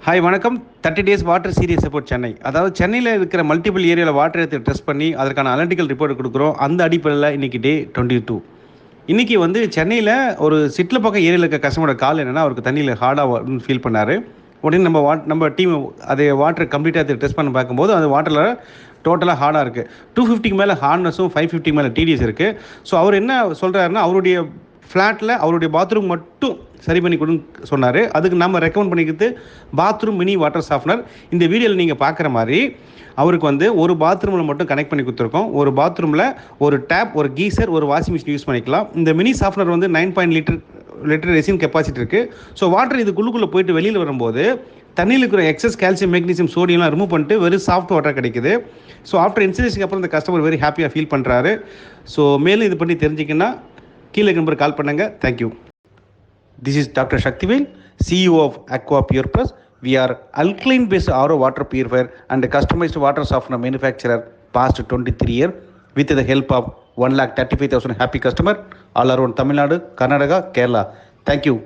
Hi வணக்கம். 30 days water series support Chennai. அதாவது சென்னையில் இருக்கிற மல்டிபிள் ஏரியாவில் வாட்டர் எடுத்து டெஸ்ட் பண்ணி அதற்கான அனலிட்டிக்கல் ரிப்போர்ட் கொடுக்குறோம். அந்த அடிப்படையில் இன்றைக்கி டே 22. இன்றைக்கி வந்து சென்னையில் ஒரு சிட்டில் பக்கம் ஏரியாவில் இருக்க கஸ்டமரோட கால் என்னென்னா, அவருக்கு தண்ணியில் ஹார்டாக ஃபீல் பண்ணார். உடனே நம்ம டீம் அதை வாட்டர் கம்ப்ளீட்டாக டெஸ்ட் பண்ண பார்க்கும்போது அந்த வாட்டரில் டோட்டலாக ஹார்டாக இருக்குது. 250க்கு மேலே ஹார்ட்னஸும் 550 மேலே டிடிஎஸ் இருக்குது. ஸோ அவர் என்ன சொல்கிறாருன்னா, அவருடைய ஃப்ளாட்டில் அவருடைய பாத்ரூம் மட்டும் சரி பண்ணி கொடுன்னு சொன்னார். அதுக்கு நம்ம ரெக்கமெண்ட் பண்ணிக்கிறது பாத்ரூம் மினி வாட்டர் சாஃப்ட்னர். இந்த வீடியோவில் நீங்கள் பார்க்குற மாதிரி அவருக்கு வந்து ஒரு பாத்ரூமில் மட்டும் கனெக்ட் பண்ணி கொடுத்துருக்கோம். ஒரு பாத்ரூமில் ஒரு டேப், ஒரு கீசர், ஒரு வாஷிங் மிஷின் யூஸ் பண்ணிக்கலாம். இந்த மினி சாஃப்ட்னர் வந்து 9 லிட்டர் ரெசின் கெப்பாசிட்டி இருக்குது. ஸோ வாட்டர் இதுக்குள்ளுக்குள்ளே போயிட்டு வெளியில் வரும்போது தண்ணியில் இருக்கிற எக்ஸஸ் கால்சியம், மெக்னீசியம், சோடியம்லாம் ரிமூவ் பண்ணிட்டு வெறும் சாஃப்ட் வாட்டர் கிடைக்குது. ஸோ ஆஃப்டர் இன்ஸ்டலேஷனுக்கு அப்புறம் இந்த கஸ்டமர் வெரி ஹாப்பியாக ஃபீல் பண்ணுறாரு. ஸோ மேலும் இது பண்ணி தெரிஞ்சிங்கன்னா கீழே நம்பர் கால் பண்ணுங்க. Thank you. This is Dr. Shaktivel, CEO of Aqua Pure Plus. We are alkaline based RO water purifier and a customized water softener manufacturer past 23 years with the help of 1,35,000 happy customer all around Tamil Nadu, Karnataka, Kerala. Thank you.